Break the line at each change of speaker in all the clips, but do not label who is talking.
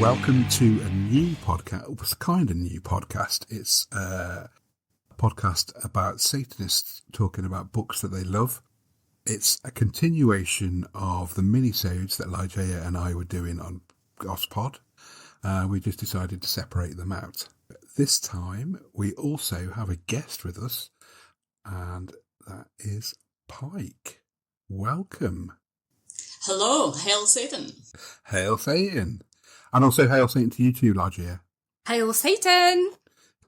Welcome to a new podcast. It was a kind of new podcast. It's a podcast about Satanists talking about books that they love. It's a continuation of the mini-sodes that Ligeia and I were doing on Gospod. We just decided to separate them out. This time, we also have a guest with us, and that is Pike. Welcome.
Hello, hail Satan.
Hail Satan. And also hail Satan to you too, Ligeia.
Hail Satan.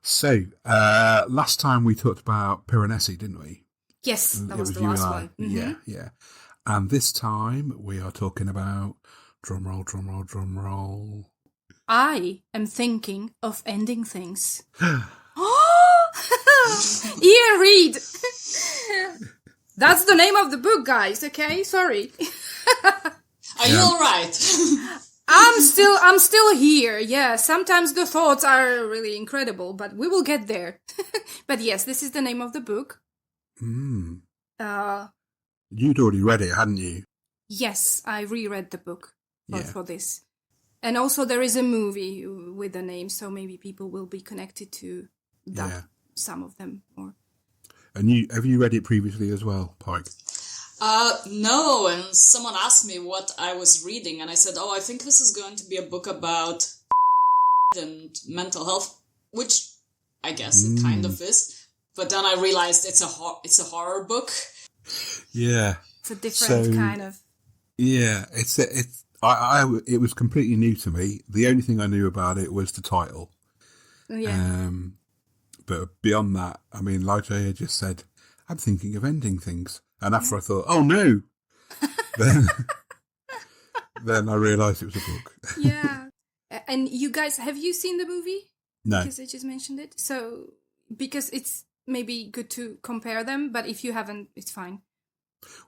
So, last time we talked about Piranesi, didn't we?
Yes, that was the last one.
Mm-hmm. Yeah. And this time we are talking about, drumroll.
I am thinking of ending things. Iain Reid. That's the name of the book, guys. Okay, sorry.
Are you all right?
I'm still here. Yeah, sometimes the thoughts are really incredible, but we will get there. But yes, this is the name of the book.
You'd already read it, hadn't you?
Yes, I reread the book for this. And also there is a movie with the name, so maybe people will be connected to that, some of them.
And have you read it previously as well, Pike?
No, and someone asked me what I was reading, and I said, I think this is going to be a book about and mental health, which I guess it kind of is. But then I realized it's a horror book.
Yeah.
It's a different kind of...
Yeah, it was completely new to me. The only thing I knew about it was the title.
Yeah.
But beyond that, I mean, Ligeia just said, I'm thinking of ending things. And after I thought, oh no, then I realised it was a book.
Yeah. And you guys, have you seen the movie?
No.
Because I just mentioned it. So, because it's maybe good to compare them, but if you haven't, it's fine.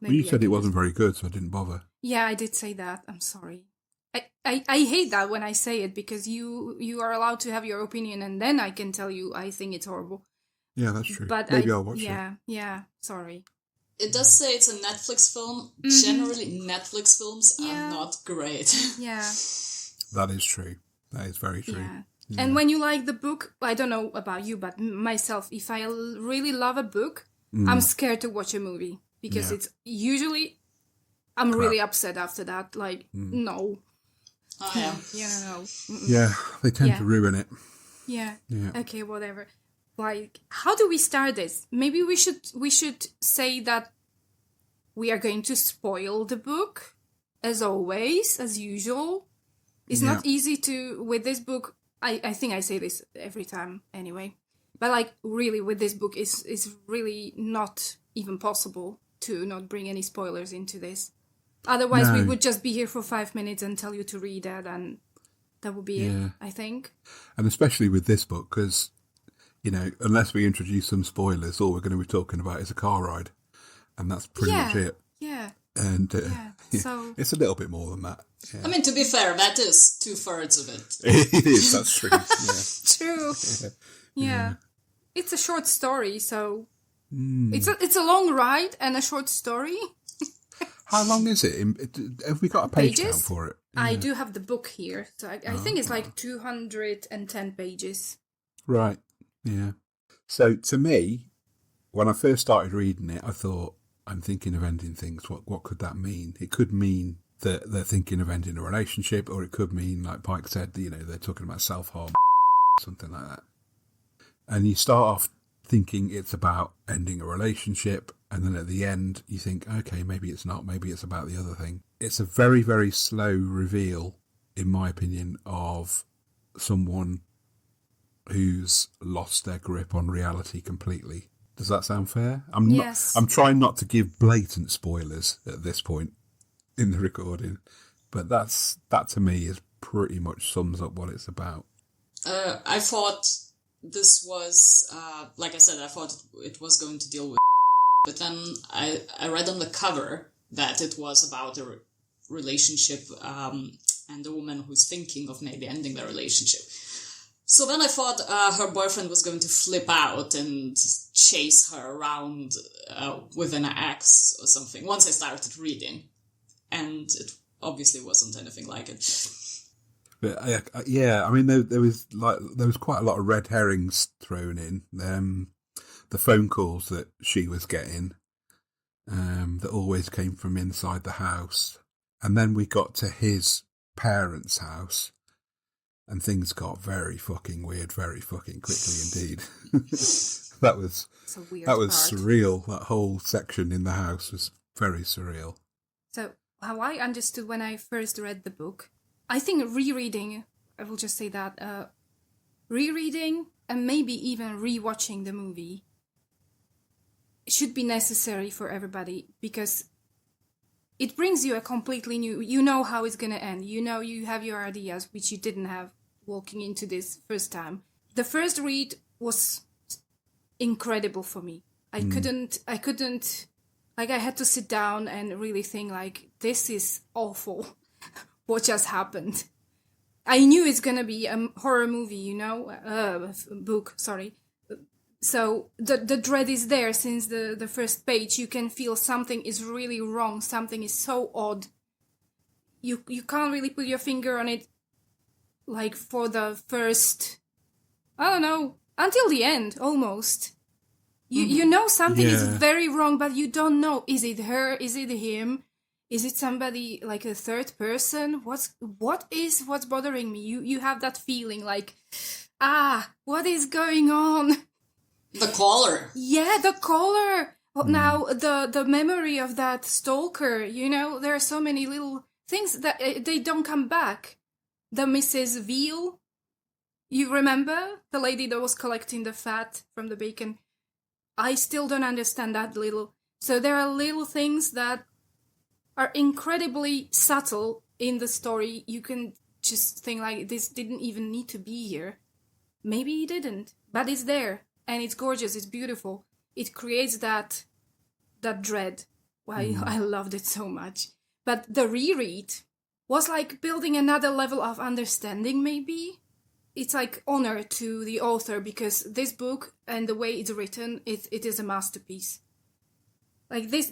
Well, you said it wasn't very good, so I didn't bother.
Yeah, I did say that. I'm sorry. I hate that when I say it, because you are allowed to have your opinion, and then I can tell you I think it's horrible.
Yeah, that's true.
But
maybe I'll watch it.
Yeah, sorry.
It does say it's a Netflix film. Mm-hmm. Generally, Netflix films are not great.
Yeah.
That is true. That is very true.
Yeah. And when you like the book, I don't know about you, but myself, if I really love a book, I'm scared to watch a movie. Because it's usually, I'm really upset after that. Like, no.
Oh, yeah.
No. Mm-mm.
Yeah, they tend to ruin it.
Yeah. Okay, whatever. Like, how do we start this? Maybe we should say that we are going to spoil the book, as always, as usual. It's not easy to, with this book, I think I say this every time anyway, but like, really, with this book, it's really not even possible to not bring any spoilers into this. Otherwise, we would just be here for 5 minutes and tell you to read it, and that would be it, I think.
And especially with this book, because... You know, unless we introduce some spoilers, all we're going to be talking about is a car ride. And that's pretty much it.
Yeah.
And
so
it's a little bit more than that. Yeah.
I mean, to be fair, that is 2/3 of it.
It is, that's true. Yeah.
True. Yeah. It's a short story, so it's a long ride and a short story.
How long is it? Have we got a page count for it? Yeah.
I do have the book here. So I think it's like 210 pages.
Right. Yeah. So to me, when I first started reading it, I thought, I'm thinking of ending things. What could that mean? It could mean that they're thinking of ending a relationship, or it could mean, like Pike said, they're talking about self-harm, something like that. And you start off thinking it's about ending a relationship, and then at the end you think, okay, maybe it's not, maybe it's about the other thing. It's a very, very slow reveal, in my opinion, of someone who's lost their grip on reality completely. Does that sound fair? I'm trying not to give blatant spoilers at this point in the recording, but that to me is pretty much sums up what it's about.
I thought this was, like I said, I thought it was going to deal with, but then I read on the cover that it was about a relationship and a woman who's thinking of maybe ending the relationship. So then I thought her boyfriend was going to flip out and chase her around with an axe or something once I started reading. And it obviously wasn't anything like it.
But yeah, I mean, there was quite a lot of red herrings thrown in. The phone calls that she was getting, that always came from inside the house, and then we got to his parents' house, and things got very fucking weird, very fucking quickly indeed. That was surreal. That whole section in the house was very surreal.
So how I understood when I first read the book, I think rereading, I will just say that, rereading and maybe even rewatching the movie should be necessary for everybody, because it brings you a completely new, you know how it's going to end. You know, you have your ideas, which you didn't have walking into this first time. The first read was incredible for me. I couldn't, like, I had to sit down and really think, like, this is awful. What just happened? I knew it's gonna be a horror movie, you know, book, sorry. So the dread is there since the first page. You can feel something is really wrong. Something is so odd. You can't really put your finger on it, like, for the first, I don't know, until the end, almost. You know something is very wrong, but you don't know. Is it her? Is it him? Is it somebody, like a third person? What's bothering me? You have that feeling like, what is going on?
The caller.
Yeah, the caller. Now, the memory of that stalker, you know, there are so many little things that they don't come back. The Mrs. Veal, you remember? The lady that was collecting the fat from the bacon. I still don't understand that little. So there are little things that are incredibly subtle in the story. You can just think, like, this didn't even need to be here. Maybe it didn't, but it's there. And it's gorgeous, it's beautiful. It creates that dread. I loved it so much. But the reread was like building another level of understanding, maybe. It's like honor to the author, because this book and the way it's written, it is a masterpiece. Like this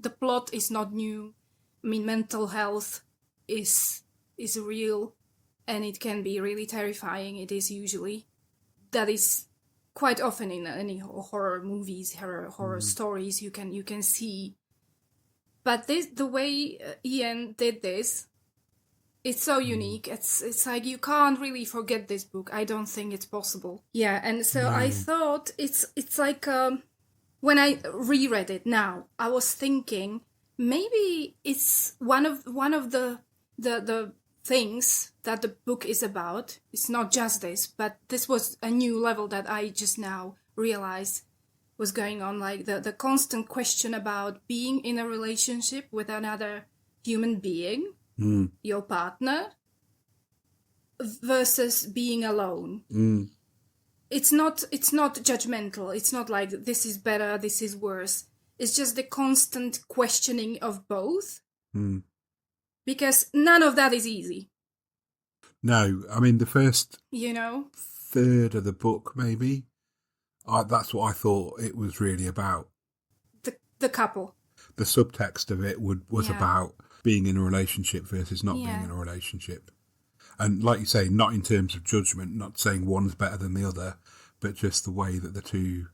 the plot is not new. I mean, mental health is real, and it can be really terrifying. It is usually. That is quite often in any horror movies, horror stories you can see. But the way Iain did this, it's so unique. It's like you can't really forget this book. I don't think it's possible. Yeah, and so I thought it's like when I reread it now, I was thinking maybe it's one of the things that the book is about. It's not just this, but this was a new level that I just now realized was going on, like the constant question about being in a relationship with another human being, your partner, versus being alone. It's not judgmental. It's not like this is better, this is worse. It's just the constant questioning of both. Because none of that is easy.
No, I mean, the first
third
of the book, maybe, that's what I thought it was really about.
The couple.
The subtext of it was about being in a relationship versus not being in a relationship. And like you say, not in terms of judgment, not saying one's better than the other, but just the way that the two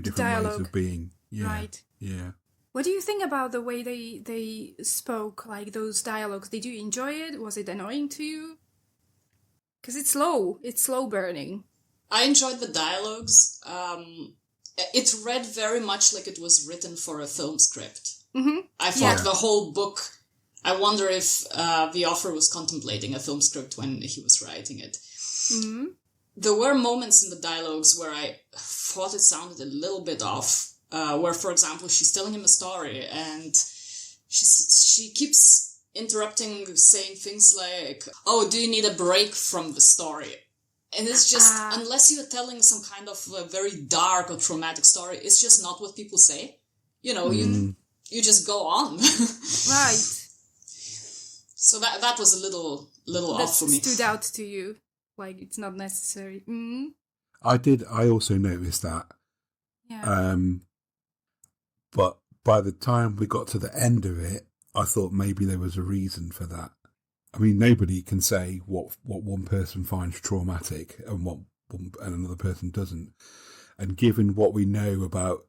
different
dialogue.
ways of being. Yeah,
right.
Yeah.
What do you think about the way they spoke, like those dialogues? Did you enjoy it? Was it annoying to you? Because it's slow burning.
I enjoyed the dialogues. It read very much like it was written for a film script. I thought the whole book, I wonder if the author was contemplating a film script when he was writing it. There were moments in the dialogues where I thought it sounded a little bit off. Where, for example, she's telling him a story and she keeps interrupting, saying things like, "Oh, do you need a break from the story?" And it's just, unless you're telling some kind of a very dark or traumatic story, it's just not what people say. You know, you just go on.
Right.
So that was a little off for me.
That stood out to you, like it's not necessary.
I also noticed that.
Yeah.
But by the time we got to the end of it, I thought maybe there was a reason for that. I mean, nobody can say what one person finds traumatic and what another person doesn't. And given what we know about,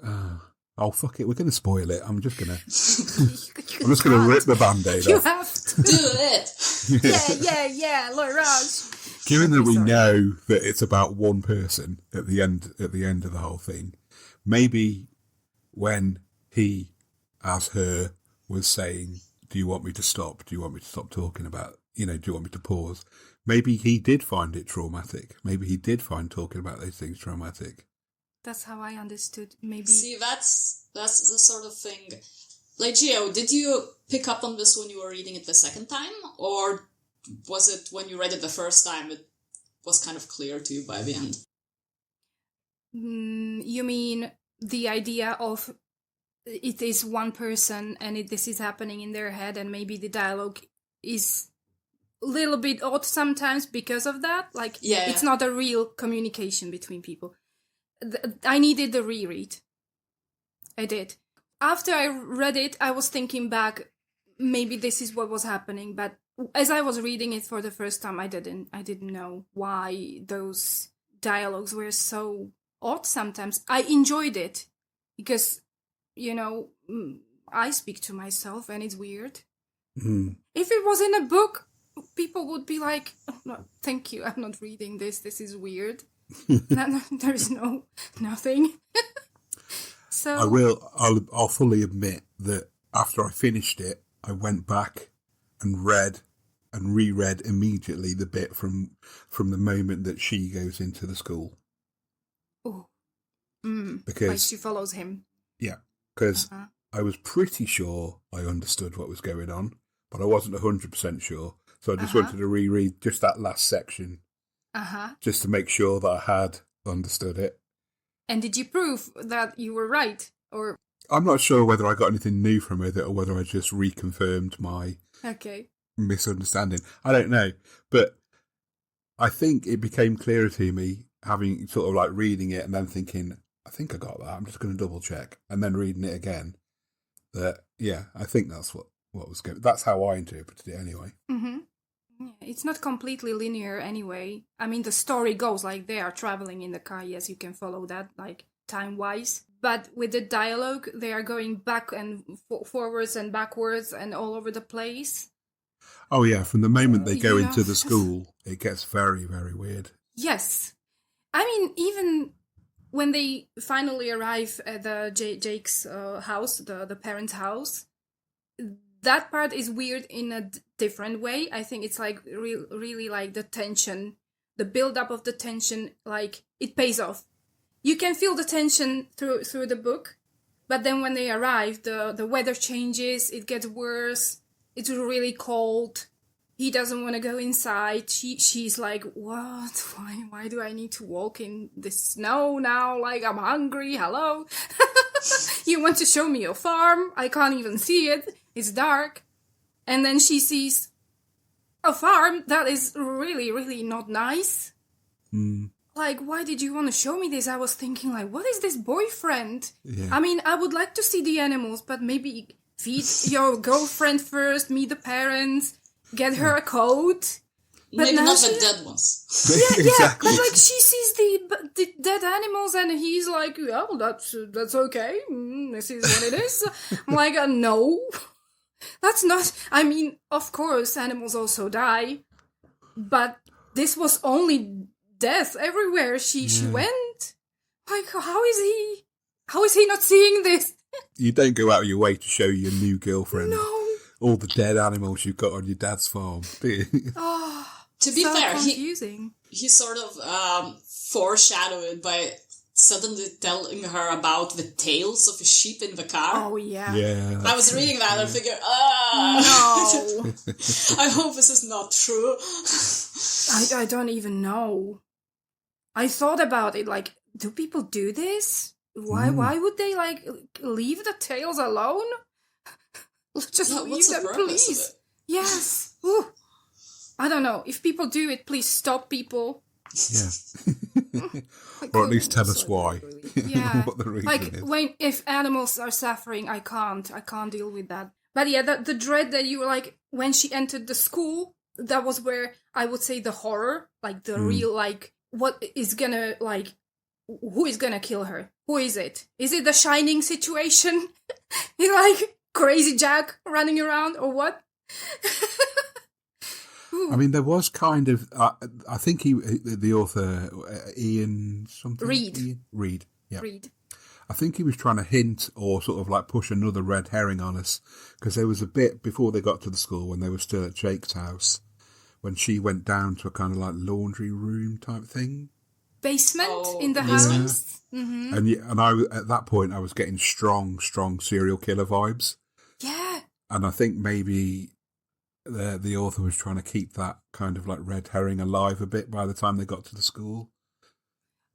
oh fuck it, we're going to spoil it. I'm just going to rip the Band-Aid
You
off.
have to.
Do it!
Yeah, Leraje.
Given that we know that it's about one person at the end of the whole thing, maybe when he, as her, was saying, "Do you want me to stop? Do you want me to stop talking about? Do you want me to pause?" Maybe he did find it traumatic. Maybe he did find talking about those things traumatic.
That's how I understood. Maybe.
See, that's the sort of thing. Ligeia, did you pick up on this when you were reading it the second time, or was it when you read it the first time it was kind of clear to you by the end?
You mean the idea of it is one person and this is happening in their head, and maybe the dialogue is a little bit odd sometimes because of that? Like, it's not a real communication between people. I needed the reread. I did. After I read it, I was thinking back, maybe this is what was happening, but as I was reading it for the first time, I didn't know why those dialogues were so odd sometimes. I enjoyed it because, I speak to myself and it's weird.
Mm.
If it was in a book, people would be like, "Oh, no, thank you, I'm not reading this is weird." There is nothing. So
I'll fully admit that after I finished it, I went back and read and reread immediately the bit from the moment that she goes into the school.
Oh.
Because
like she follows him.
Yeah, because I was pretty sure I understood what was going on, but I wasn't 100% sure. So I just wanted to reread just that last section, just to make sure that I had understood it.
And did you prove that you were right? Or
I'm not sure whether I got anything new from it or whether I just reconfirmed my misunderstanding. I don't know, but I think it became clearer to me, having sort of like reading it and then thinking, I think I got that, I'm just going to double check, and then reading it again, that, I think that's what was going. That's how I interpreted it anyway.
Mm-hmm. Yeah, it's not completely linear anyway. I mean, the story goes like they are traveling in the car. Yes, you can follow that, like, time-wise. But with the dialogue, they are going back and forwards and backwards and all over the place.
Oh, yeah, from the moment they go into the school, it gets very, very weird.
Yes. I mean, even when they finally arrive at the Jake's house, the parents' house, that part is weird in a different way. I think it's like really like the tension, the build-up of the tension, like it pays off. You can feel the tension through the book, but then when they arrive, the weather changes, it gets worse, it's really cold. He doesn't want to go inside. She's like, what? Why do I need to walk in the snow now? Like, I'm hungry. Hello? You want to show me your farm? I can't even see it. It's dark. And then she sees a farm that is really, really not nice.
Mm.
Like, why did you want to show me this? I was thinking, like, what is this boyfriend?
Yeah.
I mean, I would like to see the animals, but maybe feed your girlfriend first, meet the parents, get her a coat. But
maybe not the dead ones.
Yeah,
Exactly.
but like she sees the dead animals and he's like, well, that's okay. This is what it is. I'm like, no, that's not. I mean, of course, animals also die, but this was only death everywhere she went. Like, how is he not seeing this?
You don't go out of your way to show your new girlfriend all the dead animals you've got on your dad's farm, do you?
To be fair,
confusing.
he sort of foreshadowed it by suddenly telling her about the tails of a sheep in the car.
Oh, yeah.
Yeah.
I was reading that and figured,
no.
I hope this is not true.
I don't even know. I thought about it, like, do people do this? Why would they, like, leave the tails alone? Just leave them, please. Yes. Ooh. I don't know. If people do it, please stop people.
Yeah. Or at least tell us why.
Yeah.
What the reason
like,
is.
if animals are suffering, I can't deal with that. But yeah, the dread that you were like, when she entered the school, that was where I would say the horror, like the real, like, what is gonna, like, who is gonna kill her? Who is it? Is it the Shining situation? You like crazy Jack running around or what?
I mean, there was kind of, I think the author, Iain something? Reid. Yeah.
Reid.
I think he was trying to hint or sort of like push another red herring on us, because there was a bit before they got to the school when they were still at Jake's house, when she went down to a kind of like laundry room type thing.
Basement in the
basement.
house. Mm-hmm.
And I, at that point, I was getting strong serial killer vibes.
Yeah.
And I think maybe the author was trying to keep that kind of like red herring alive a bit by the time they got to the school.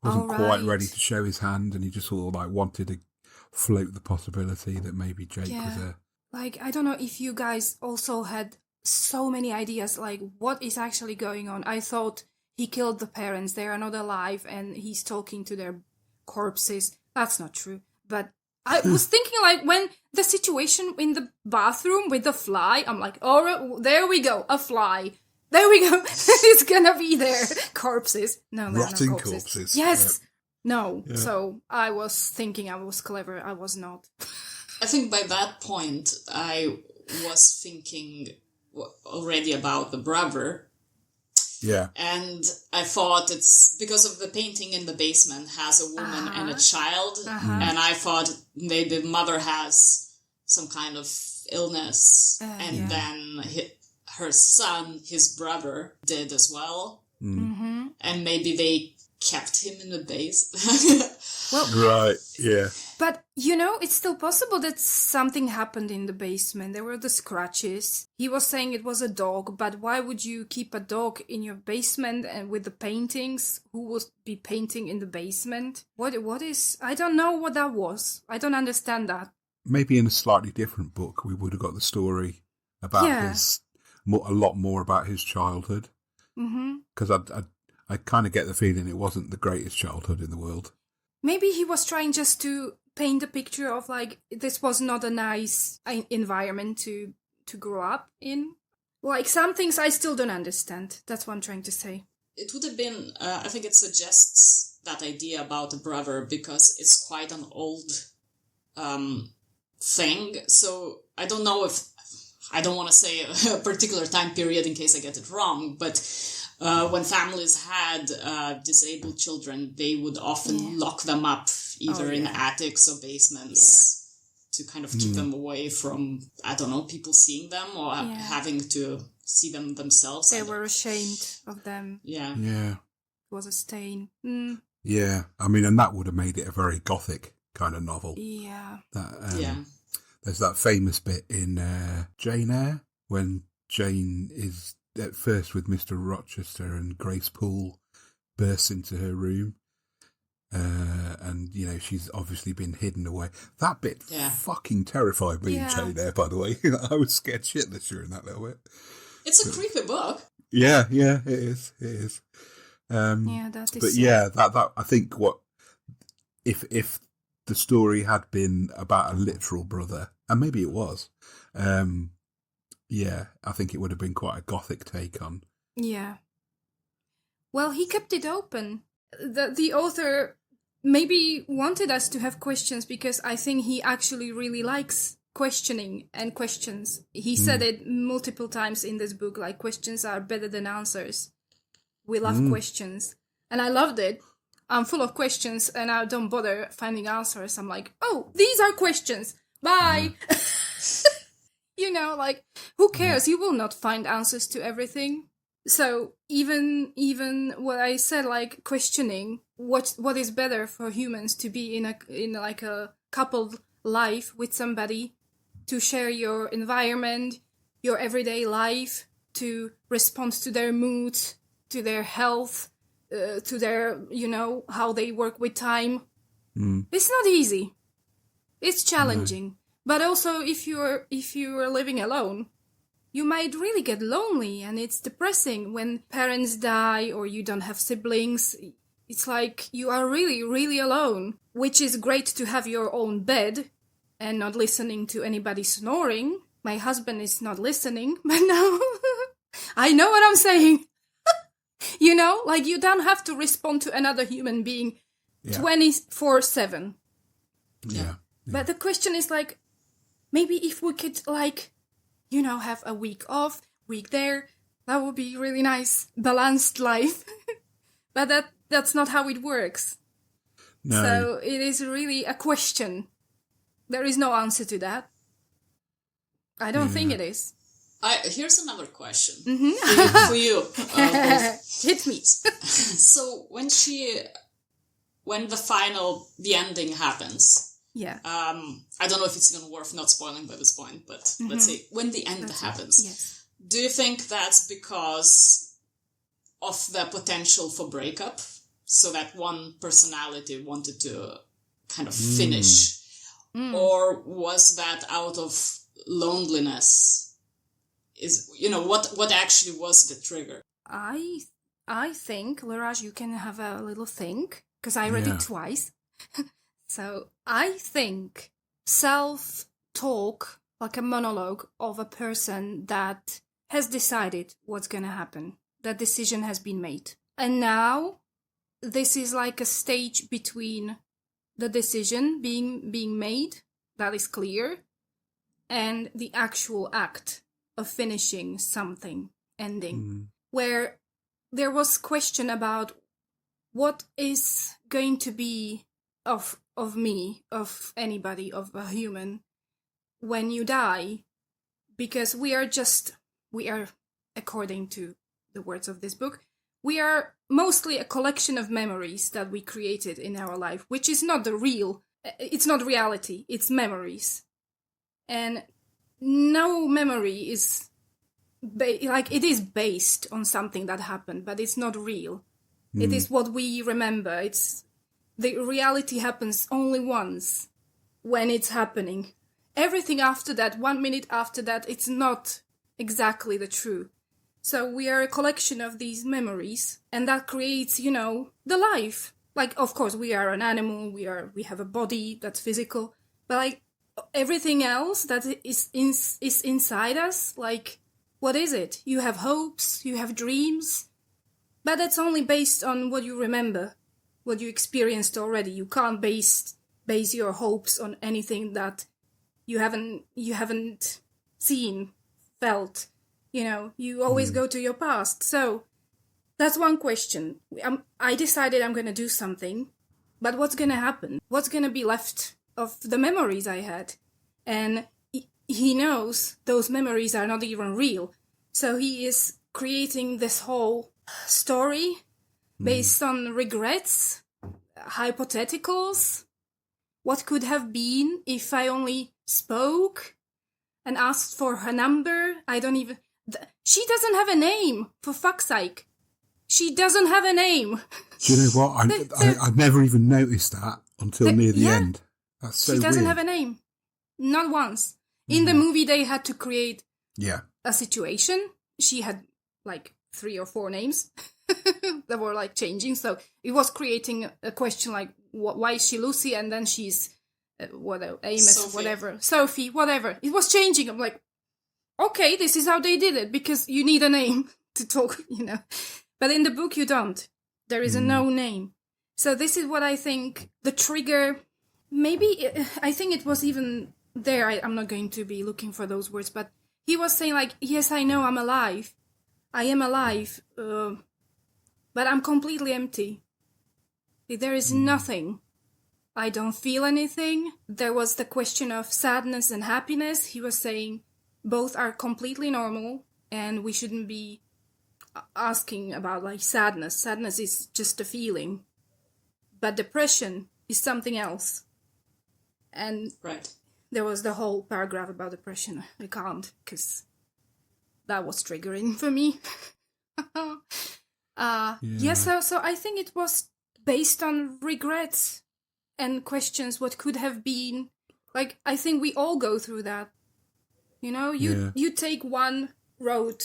Wasn't quite ready to show his hand, and he just sort of like wanted to float the possibility that maybe Jake was a...
Like, I don't know if you guys also had so many ideas, like, what is actually going on? I thought he killed the parents, they are not alive, and he's talking to their corpses. That's not true. But I was thinking, like, when the situation in the bathroom with the fly, I'm like, oh, there we go, a fly. There we go. It's gonna be there. Corpses. No,
rotting
no corpses.
corpses.
Yes. Yep. No.
Yeah.
So I was thinking I was clever. I was not.
I think by that point, I was thinking already about the brother.
Yeah.
And I thought it's because of the painting in the basement has a woman and a child. And I thought maybe the mother has some kind of illness. And then her son, his brother, did as well.
Mm-hmm.
And maybe they kept him in the base.
Well,
right, yeah.
But, you know, it's still possible that something happened in the basement. There were the scratches. He was saying it was a dog, but why would you keep a dog in your basement and with the paintings? Who would be painting in the basement? What is... I don't know what that was. I don't understand that.
Maybe in a slightly different book we would have got the story about a lot more about his childhood. Because I kind of get the feeling it wasn't the greatest childhood in the world.
Maybe he was trying just to paint a picture of, like, this was not a nice environment to grow up in. Like, some things I still don't understand. That's what I'm trying to say.
It would have been, I think it suggests that idea about a brother because it's quite an old thing. So I don't know if, I don't want to say a particular time period in case I get it wrong, but when families had disabled children, they would often lock them up either in attics or basements to kind of keep them away from, I don't know, people seeing them or having to see them themselves.
They were ashamed of them.
Yeah.
Yeah.
It was a stain.
Yeah. I mean, and that would have made it a very gothic kind of novel.
Yeah.
There's that famous bit in Jane Eyre when Jane is at first with Mr. Rochester and Grace Poole bursts into her room. And, you know, she's obviously been hidden away. That bit fucking terrified me in Jane Eyre, by the way. I was scared shitless during that little bit.
It's a creepy book.
Yeah, it is. It is.
That is.
But yeah, that I think what if the story had been about a literal brother, and maybe it was, I think it would have been quite a gothic take on.
Yeah. Well, he kept it open. The author maybe wanted us to have questions because I think he actually really likes questioning and questions. He said it multiple times in this book, like, questions are better than answers. We love questions. And I loved it. I'm full of questions and I don't bother finding answers. I'm like, oh, these are questions. Bye. You know, like, who cares? You will not find answers to everything. So even what I said, like, questioning what is better for humans to be in a coupled life with somebody, to share your environment, your everyday life, to respond to their moods, to their health, to their, you know, how they work with time. It's not easy. It's challenging. But also, if you're living alone, you might really get lonely, and it's depressing when parents die or you don't have siblings. It's like you are really, really alone, which is great to have your own bed and not listening to anybody snoring. My husband is not listening, but now I know what I'm saying. You know, like you don't have to respond to another human being 24/7.
Yeah.
But the question is like, maybe if we could like, you know, have a week off, week there, that would be really nice, balanced life. But that's not how it works.
No.
So it is really a question. There is no answer to that. I don't think it is.
Here's another question
Mm-hmm.
for you.
Hit me.
So when the ending happens, I don't know if it's even worth not spoiling by this point, but let's say when the end happens,
yes.
Do you think that's because of the potential for breakup? So that one personality wanted to kind of finish? Or was that out of loneliness? What actually was the trigger?
I think, Leraje, you can have a little think, because I read it twice. So I think self-talk, like a monologue of a person that has decided what's going to happen. That decision has been made. And now this is like a stage between the decision being made, that is clear, and the actual act of finishing something, ending, where there was question about what is going to be of me, of anybody, of a human, when you die, because we are, according to the words of this book, we are mostly a collection of memories that we created in our life, which is not it's not reality, it's memories. And no memory is, it is based on something that happened, but it's not real. It is what we remember. The reality happens only once when it's happening. Everything after that, 1 minute after that, it's not exactly the truth. So we are a collection of these memories, and that creates, the life. Like, of course, we are an animal, we have a body that's physical, but like everything else that is inside us, like, what is it? You have hopes, you have dreams, but that's only based on what you remember, what you experienced already. You can't base your hopes on anything that you haven't seen, felt. You always go to your past. So that's one question. I decided I'm going to do something, but what's going to happen? What's going to be left of the memories I had? And he knows those memories are not even real. So he is creating this whole story based on regrets, hypotheticals. What could have been if I only spoke and asked for her number? She doesn't have a name, for fuck's sake. She doesn't have a name.
Do you know what? I never even noticed that until near the end. That's so weird.
She doesn't have a name. Not once. In the movie, they had to create a situation. She had like 3 or 4 names that were like changing. So it was creating a question like, why is she Lucy? And then she's Amos,
Sophie.
whatever. Sophie, whatever. It was changing. I'm like, okay, this is how they did it, because you need a name to talk, But in the book, you don't. There is a no name. So this is what I think the trigger, I think it was even there. I'm not going to be looking for those words, but he was saying like, yes, I know I'm alive. I am alive, but I'm completely empty. There is nothing. I don't feel anything. There was the question of sadness and happiness. He was saying both are completely normal, and we shouldn't be asking about like sadness. Sadness is just a feeling, but depression is something else. And there was the whole paragraph about depression. I can't, because that was triggering for me. So I think it was based on regrets and questions what could have been. Like, I think we all go through that. You take one road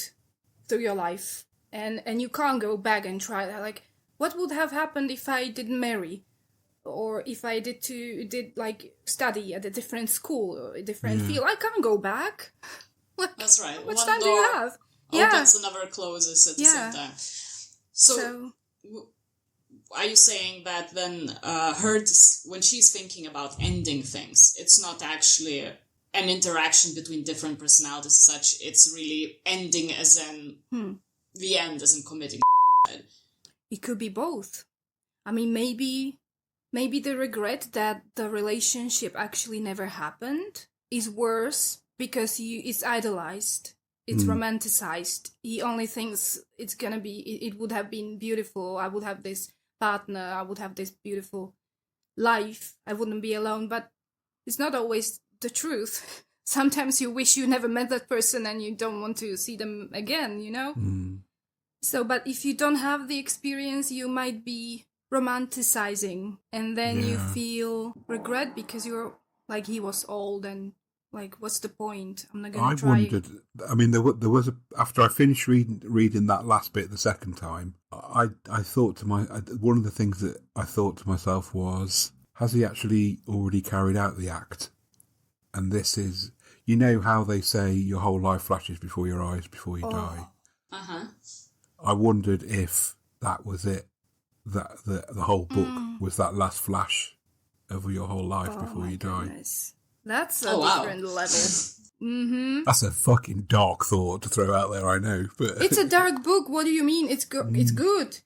through your life, and you can't go back and try that. Like, what would have happened if I didn't marry? Or if I did like study at a different school or a different field? I can't go back.
That's right.
How much
One
time do
door
you have?
opens, another closes at the same time. So are you saying that then when she's thinking about ending things, it's not actually an interaction between different personalities as such, it's really ending as in the end, as in committing?
It could be both. I mean, maybe the regret that the relationship actually never happened is worse because it's idolized. It's romanticized. He only thinks it's gonna be, it would have been beautiful. I would have this partner. I would have this beautiful life. I wouldn't be alone. But it's not always the truth. Sometimes you wish you never met that person and you don't want to see them again, you know? So, but if you don't have the experience, you might be romanticizing. And then you feel regret because you're like, he was old and like, what's the point? I'm not going to try.
I wondered, I mean, there was after I finished reading that last bit the second time, I thought one of the things that I thought to myself was, has he actually already carried out the act? And this is, you know how they say your whole life flashes before your eyes before you die? I wondered if that was it, that the whole book was that last flash of your whole life before you die.
That's a different level.
That's a fucking dark thought to throw out there, I know. But
it's a dark book. What do you mean? It's good.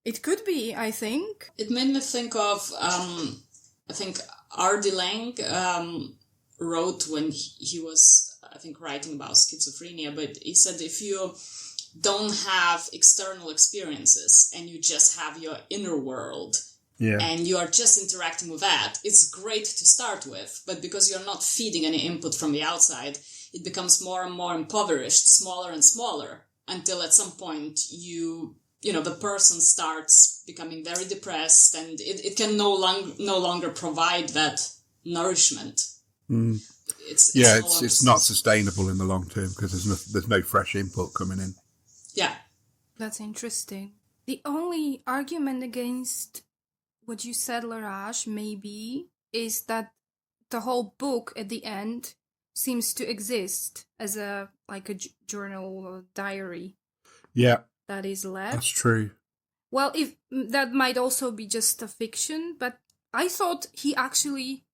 It could be, I think.
It made me think of, I think R.D. Lang wrote when he was, I think, writing about schizophrenia, but he said if you don't have external experiences and you just have your inner world, and you are just interacting with that, it's great to start with, but because you're not feeding any input from the outside, it becomes more and more impoverished, smaller and smaller, until at some point the person starts becoming very depressed, and it can no longer provide that nourishment.
It's not sustainable in the long term because there's no fresh input coming in.
Yeah.
That's interesting. The only argument against what you said, Leraje, maybe, is that the whole book at the end seems to exist as a journal or diary.
Yeah.
That is left.
That's true.
Well, if that might also be just a fiction, but I thought he actually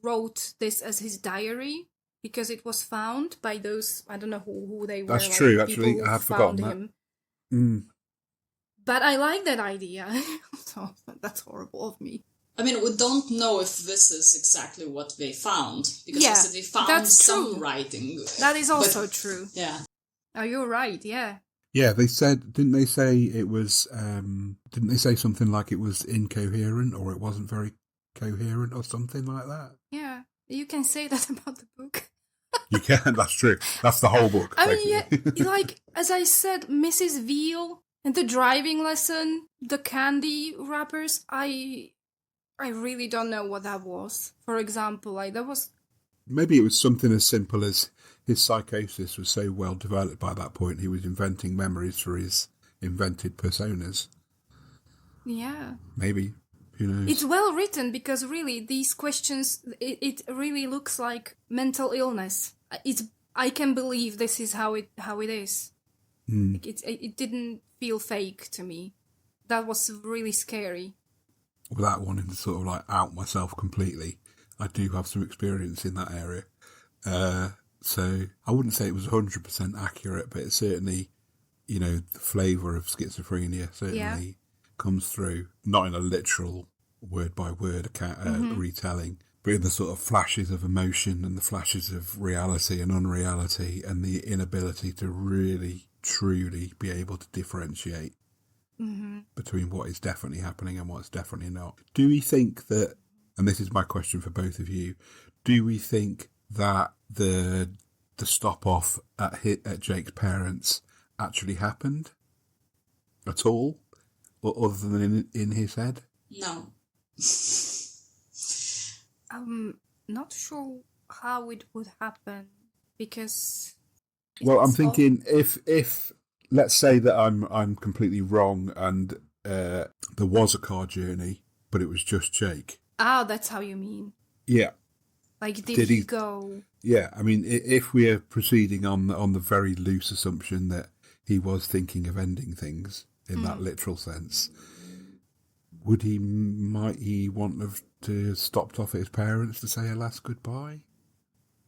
wrote this as his diary because it was found by those, I don't know who they were.
That's true, actually. I had forgotten that.
But I like that idea. So that's horrible of me.
I mean, we don't know if this is exactly what they found, because they found some writing.
That is also true.
Yeah.
Oh, you're right, yeah.
Yeah, didn't they say it was, didn't they say something like it was incoherent or it wasn't very coherent or something like that?
Yeah, you can say that about the book.
You can, that's true. That's the whole book.
I mean, like, as I said, Mrs. Veal and the driving lesson, the candy wrappers, I really don't know what that was. For example, that was...
Maybe it was something as simple as his psychosis was so well developed by that point, he was inventing memories for his invented personas.
Yeah.
Maybe. Who knows?
It's well written because really these questions, it really looks like mental illness. I can believe this is how it is. Like it didn't feel fake to me. That was really scary.
Without wanting to sort of out myself completely, I do have some experience in that area. So I wouldn't say it was 100% accurate, but it certainly, the flavour of schizophrenia certainly comes through, not in a literal word-by-word retelling, but in the sort of flashes of emotion and the flashes of reality and unreality and the inability to really, truly be able to differentiate between what is definitely happening and what's definitely not. Do we think that, and this is my question for both of you, do we think that the stop-off at Jake's parents actually happened at all, or other than in his head?
No.
I'm not sure how it would happen because.
Well, I'm thinking if let's say that I'm completely wrong and there was a car journey, but it was just Jake.
Ah, that's how you mean.
Yeah.
Like, did he go?
Yeah, I mean, if we're proceeding on the very loose assumption that he was thinking of ending things in that literal sense, might he want to stopped off at his parents to say a last goodbye?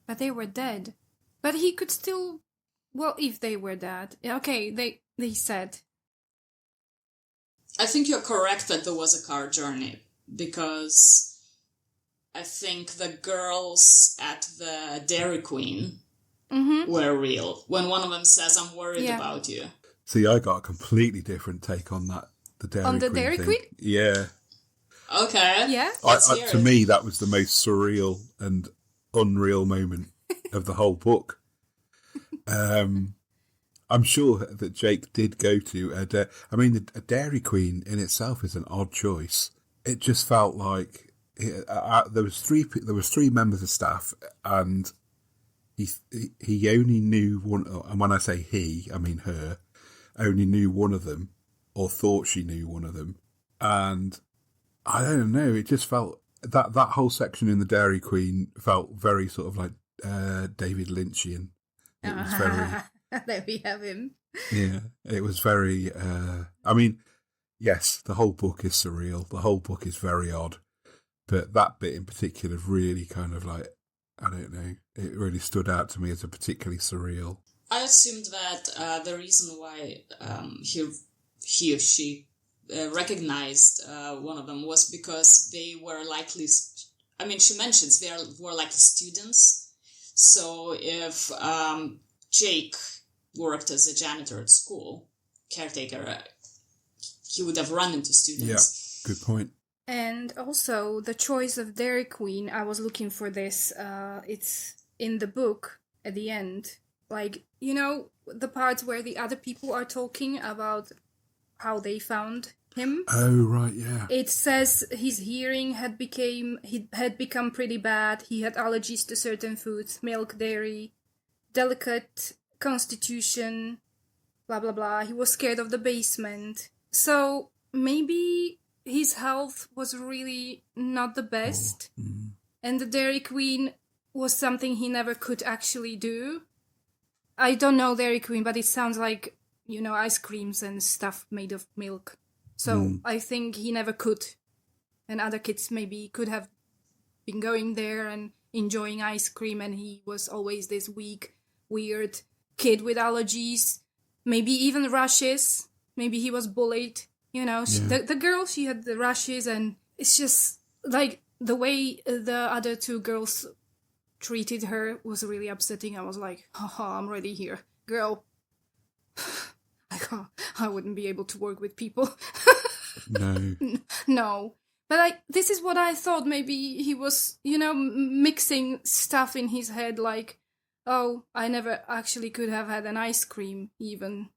But they were dead. But he could still, well, if they were dead. Okay, they said.
I think you're correct that there was a car journey, because I think the girls at the Dairy Queen were real. When one of them says, "I'm worried about you."
See, I got a completely different take on that. The Dairy Queen. Yeah.
Okay.
Yeah.
To me, that was the most surreal and unreal moment of the whole book. I'm sure that Jake did go to a Dairy Queen in itself is an odd choice. It just felt like there was three members of staff, and he only knew one. And when I say he, I mean her. Only knew one of them, or thought she knew one of them, and I don't know. It just felt that whole section in the Dairy Queen felt very sort of like David Lynchian. It was very.
There we have him.
Yeah, it was very. I mean, yes, the whole book is surreal. The whole book is very odd, but that bit in particular really kind of like, I don't know. It really stood out to me as a particularly surreal.
I assumed that the reason why he or she recognized one of them was because they were likely. I mean, she mentions they were likely students. So if Jake worked as a janitor at school, caretaker, he would have run into students.
Yeah, good point.
And also the choice of Dairy Queen, I was looking for this. It's in the book at the end. Like, you know, the parts where the other people are talking about how they found him.
Oh, right, yeah.
It says his hearing had become pretty bad. He had allergies to certain foods, milk, dairy, delicate constitution, blah, blah, blah. He was scared of the basement. So maybe his health was really not the best. And the Dairy Queen was something he never could actually do. I don't know Dairy Queen, but it sounds like, you know, ice creams and stuff made of milk. So I think he never could. And other kids maybe could have been going there and enjoying ice cream, and he was always this weak, weird kid with allergies, maybe even rashes. Maybe he was bullied. You know, the girl, she had the rashes, and it's just like the way the other two girls treated her was really upsetting. I was like, haha, I'm already here. Girl, I wouldn't be able to work with people.
No.
No. But this is what I thought. Maybe he was, you know, mixing stuff in his head like, oh, I never actually could have had an ice cream even.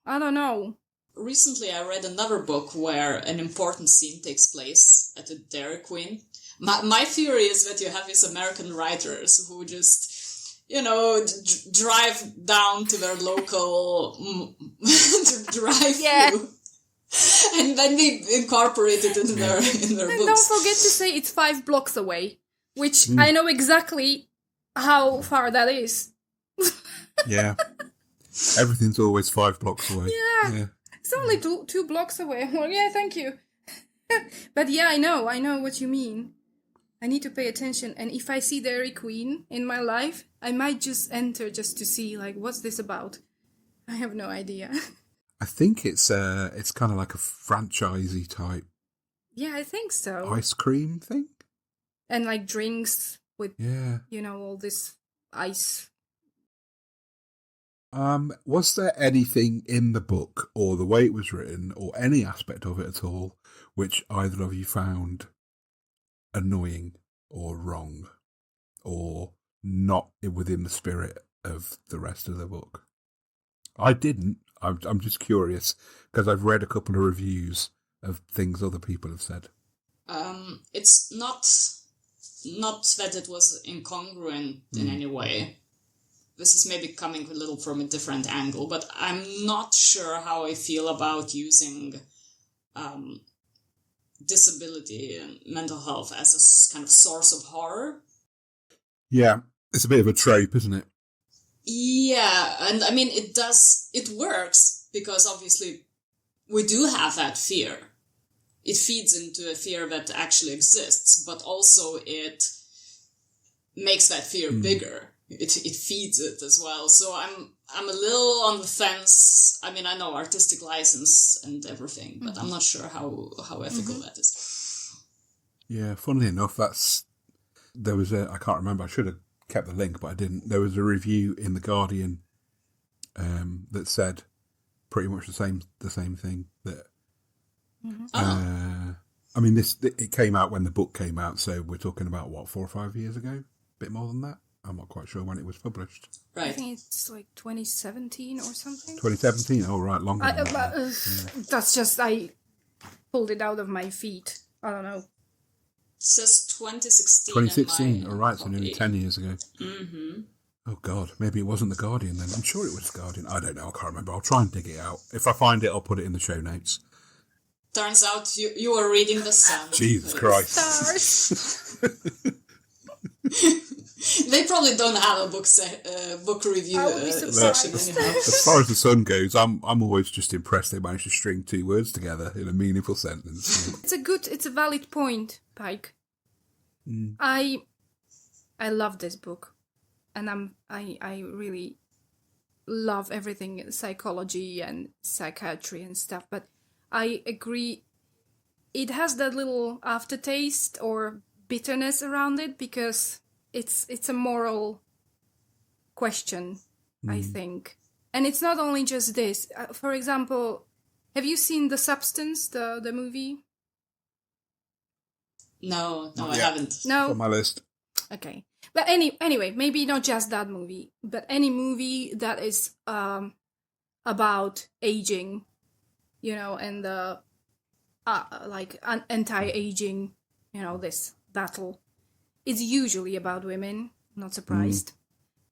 I don't know.
Recently, I read another book where an important scene takes place at the Dairy Queen. My theory is that you have these American writers who just, you know, drive down to their local drive-through. And then they incorporate it into their books.
And don't forget to say it's 5 blocks away, which I know exactly how far that is.
Yeah. Everything's always 5 blocks away.
Yeah. It's only 2 blocks away. Well, yeah, thank you. But yeah, I know what you mean. I need to pay attention. And if I see Dairy Queen in my life, I might just enter just to see, like, what's this about? I have no idea.
I think it's kind of like a franchisey type.
Yeah, I think so.
Ice cream thing?
And like drinks with, you know, all this ice.
Was there anything in the book or the way it was written or any aspect of it at all which either of you found annoying or wrong or not within the spirit of the rest of the book? I didn't. I'm just curious because I've read a couple of reviews of things other people have said.
It's not that it was incongruent in any way. This is maybe coming a little from a different angle, but I'm not sure how I feel about using disability and mental health as a kind of source of horror.
Yeah, it's a bit of a trope, isn't it?
Yeah, and I mean, it works, because obviously we do have that fear. It feeds into a fear that actually exists, but also it makes that fear bigger. It feeds it as well. So I'm a little on the fence. I mean, I know artistic license and everything, but I'm not sure how ethical that is.
Yeah, funnily enough, there was I can't remember, I should have kept the link, but I didn't. There was a review in The Guardian that said pretty much the same thing. That I mean, it came out when the book came out, so we're talking about, what, 4 or 5 years ago? A bit more than that. I'm not quite sure when it was published.
Right.
I think it's like 2017 or something.
2017? Oh, right, longer than that.
That's just, I pulled it out of my feet. I don't know.
It says 2016.
2016, all right, so nearly 10 years ago. Oh, God, maybe it wasn't The Guardian then. I'm sure it was The Guardian. I don't know, I can't remember. I'll try and dig it out. If I find it, I'll put it in the show notes.
Turns out you were reading The Sun.
Jesus Christ.
Stars.
They probably don't have a book review section anyhow.
As far as The Sun goes, I'm always just impressed they managed to string 2 words together in a meaningful sentence.
It's a valid point, Pike. I love this book, and I really love everything psychology and psychiatry and stuff, but I agree it has that little aftertaste or bitterness around it, because it's a moral question, I think. And it's not only just this. For example, have you seen The Substance, the movie?
No, I haven't.
No?
On my list.
Okay. But anyway, maybe not just that movie, but any movie that is about aging, and the anti-aging, this battle. It's usually about women, not surprised.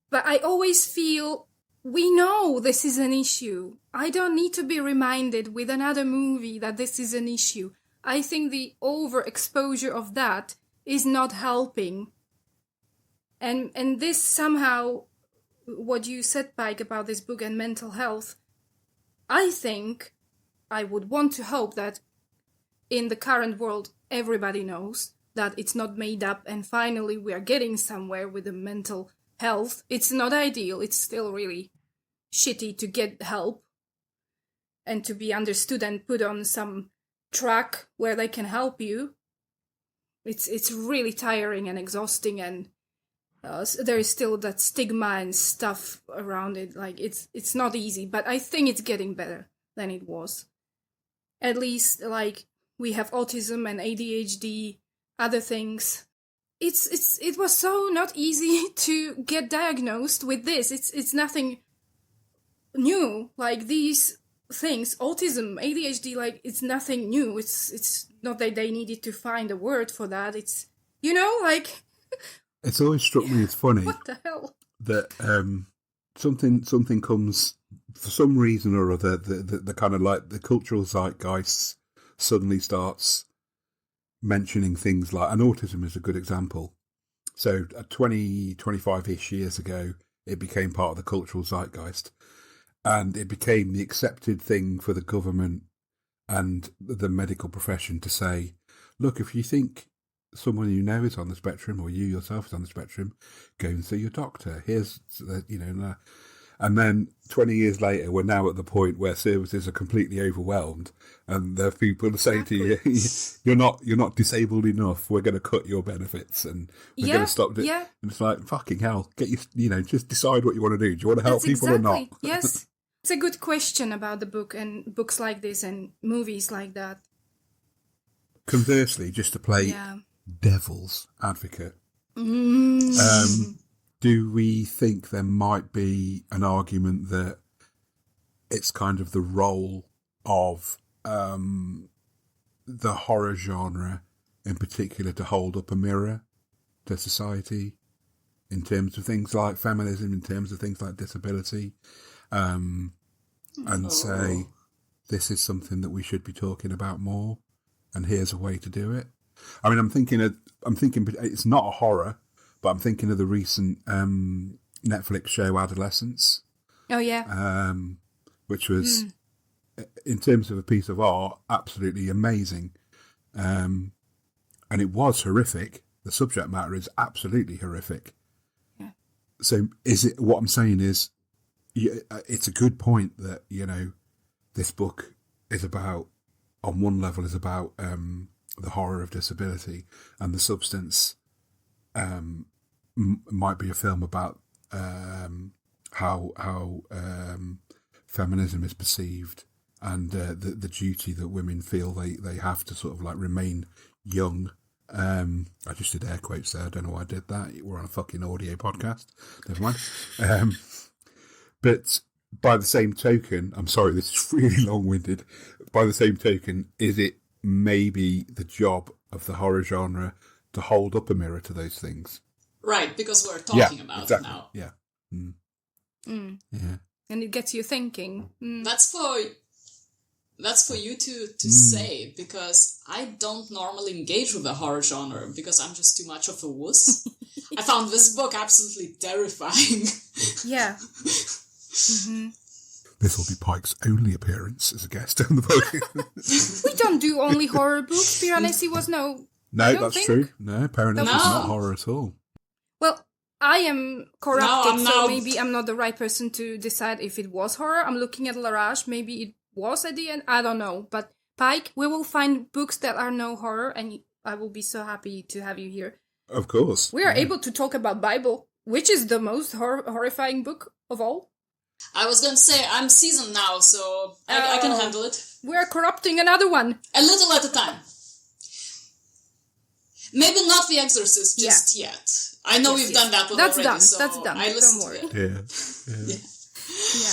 But I always feel we know this is an issue. I don't need to be reminded with another movie that this is an issue. I think the overexposure of that is not helping. And this somehow, what you said, Pike, about this book and mental health, I think I would want to hope that in the current world, everybody knows that it's not made up, and finally we are getting somewhere with the mental health. It's not ideal. It's still really shitty to get help and to be understood and put on some track where they can help you. It's really tiring and exhausting, and there is still that stigma and stuff around it. Like, it's not easy, but I think it's getting better than it was. At least, like, we have autism and ADHD, other things. It was so not easy to get diagnosed with this. It's nothing new. Like, these things, autism, ADHD, like, it's nothing new. It's not that they needed to find a word for that. It's, like...
It's always struck me as funny.
What the hell?
That something comes, for some reason or other, the kind of like the cultural zeitgeist suddenly starts mentioning things like, and autism is a good example. So 25-ish years ago, it became part of the cultural zeitgeist, and it became the accepted thing for the government and the medical profession to say, look, if you think someone you know is on the spectrum, or you yourself is on the spectrum, go and see your doctor. Here's, and then 20 years later, we're now at the point where services are completely overwhelmed, and there are people saying to you, you're not disabled enough. We're going to cut your benefits, and we're going to stop it. Yeah. And it's like, fucking hell, just decide what you want to do. Do you want to help people or not?
Yes. It's a good question about the book and books like this and movies like that.
Conversely, just to play devil's advocate, do we think there might be an argument that it's kind of the role of the horror genre in particular to hold up a mirror to society in terms of things like feminism, in terms of things like disability, and say, this is something that we should be talking about more, and here's a way to do it? I mean, I'm thinking it's not a horror, but but I'm thinking of the recent Netflix show Adolescence.
Oh, yeah.
Which was, in terms of a piece of art, absolutely amazing. And it was horrific. The subject matter is absolutely horrific.
Yeah.
So what I'm saying is, it's a good point that, this book is about, on one level, is about the horror of disability, and The Substance might be a film about how feminism is perceived, and the duty that women feel they have to sort of like remain young. I just did air quotes there. I don't know why I did that. We're on a fucking audio podcast. Never mind. But by the same token, I'm sorry, this is really long-winded. By the same token, is it maybe the job of the horror genre to hold up a mirror to those things?
Right, because we're talking about it now.
Yeah.
Yeah. And it gets you thinking.
That's for you to say, because I don't normally engage with the horror genre because I'm just too much of a wuss. I found this book absolutely terrifying.
Yeah.
This will be Pike's only appearance as a guest on the book.
We don't do only horror books. Piranesi was no,
that's true. No, Piranesi is not horror at all.
Well, I am corrupted,
No,
so maybe I'm not the right person to decide if it was horror. I'm looking at Leraje. Maybe it was at the end. I don't know. But Pike, we will find books that are no horror, and I will be so happy to have you here.
Of course.
We are able to talk about Bible, which is the most horrifying book of all.
I was going to say, I'm seasoned now, so I can handle it.
We are corrupting another one.
A little at a time. Maybe not The Exorcist just yet. I know we've done that one already.
That's done.
I listened
Don't worry.
to it.
Yeah.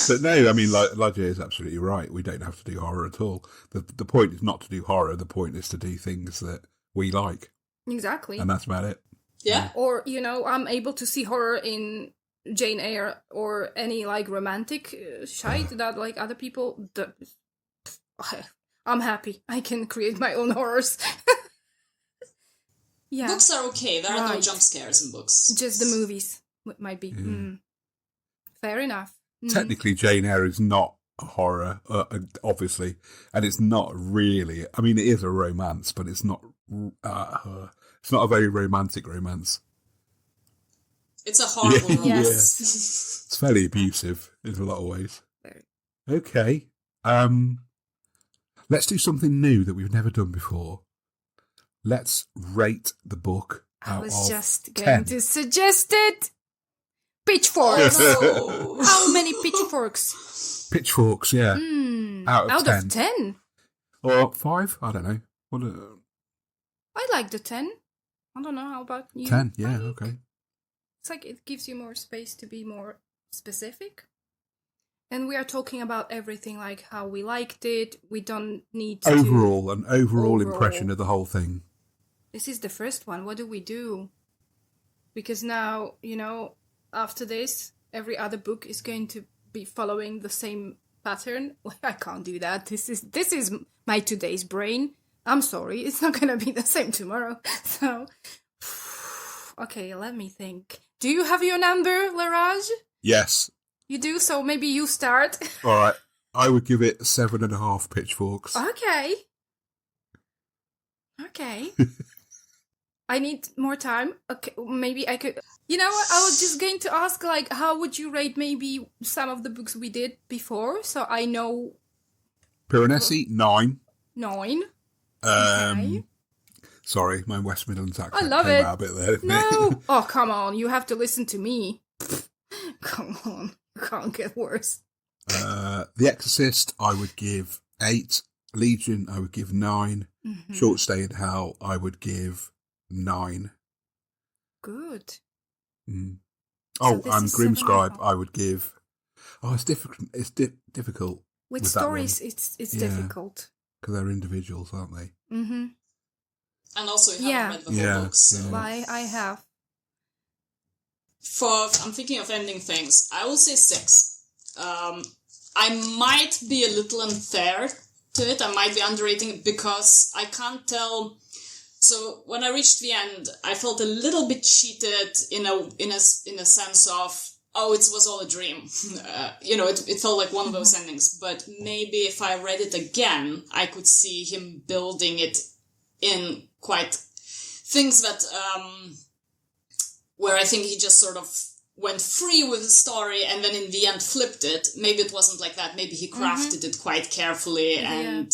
But no, I mean, Ligeia is absolutely right. We don't have to do horror at all. The point is not to do horror. The point is to do things that we like.
Exactly.
And that's about it.
Yeah.
Or, I'm able to see horror in Jane Eyre or any like romantic shite that like other people I'm happy. I can create my own horrors. Yeah.
Books are okay. There are no jump scares in books.
Just the movies might be. Fair enough.
Technically, Jane Eyre is not a horror, obviously, and it's not really. I mean, it is a romance, but it's not. It's not a very romantic romance.
It's a horrible romance.
Yes.
It's fairly abusive in a lot of ways. Okay. Let's do something new that we've never done before. Let's rate the book out of 10.
I was just going to suggest it. Pitchforks.
Oh, no.
How many pitchforks?
Pitchforks, yeah. Out of 10.
Of 10?
Or 5? I don't know.
I like the 10. I don't know. How about you?
10, yeah, okay.
It's like it gives you more space to be more specific. And we are talking about everything, like how we liked it. We don't need to...
An overall impression of the whole thing.
This is the first one. What do we do? Because now, after this, every other book is going to be following the same pattern. Well, I can't do that. This is my today's brain. I'm sorry. It's not going to be the same tomorrow. So, okay, let me think. Do you have your number, Leraje?
Yes.
You do? So maybe you start.
All right. I would give it 7.5 pitchforks.
Okay. I need more time. Okay, maybe I could... You know what? I was just going to ask, like, how would you rate maybe some of the books we did before? So I know...
Piranesi, 9.
9.
Okay. Sorry, my West Midlands accent
I love
came
it.
out a bit there, didn't
No!
it?
Oh, come on. You have to listen to me. Come on. You can't get worse.
The Exorcist, I would give 8. Legion, I would give 9.
Mm-hmm.
Short Stay in Hell, I would give 9.
Good.
Oh,
this
and
is
Grimscribe,
7.5.
I would give... Oh, it's difficult. It's difficult.
With stories, it's difficult.
Because they're individuals, aren't they?
Mm-hmm.
And also, you haven't read the whole book, so...
Why I have.
I'm thinking of ending things. I will say 6. I might be a little unfair to it. I might be underrating it because I can't tell... So when I reached the end, I felt a little bit cheated in a sense of, oh, it was all a dream. It felt like one of those endings. But maybe if I read it again, I could see him building it in quite things that, where I think he just sort of went free with the story and then in the end flipped it. Maybe it wasn't like that. Maybe he crafted it quite carefully and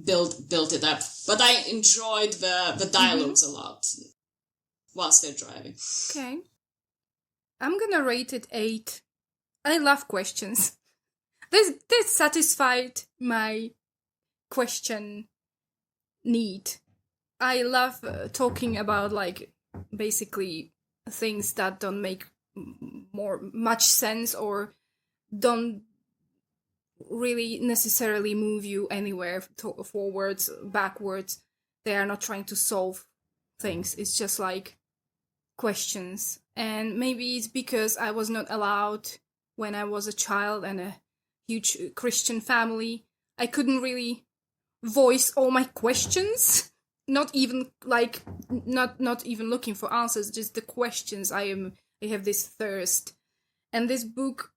built it up. But I enjoyed the dialogues a lot whilst they're driving.
Okay. I'm gonna rate it 8. I love questions. This satisfied my question need. I love talking about, like, basically things that don't make much sense or don't really necessarily move you anywhere forwards, backwards. They are not trying to solve things. It's just like questions. And maybe it's because I was not allowed when I was a child and a huge Christian family. I couldn't really voice all my questions. Not even looking for answers, just the questions. I have this thirst. And this book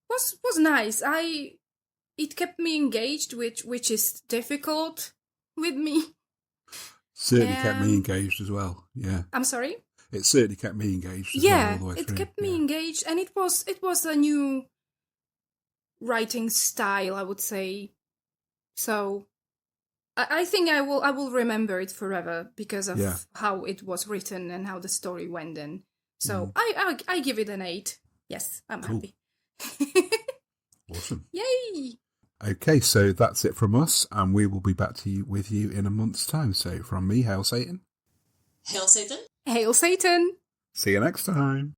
was nice. It kept me engaged, which is difficult with me.
Certainly kept me engaged as well. Yeah.
I'm sorry?
It certainly kept me engaged as well all the way through.
It kept me engaged, and it was a new writing style, I would say. So I think I will remember it forever because of how it was written and how the story went in. So I give it an 8. Yes, I'm happy.
Awesome.
Yay!
Okay, so that's it from us, and we will be back with you in a month's time. So from me, hail Satan.
Hail Satan.
Hail Satan.
See you next time.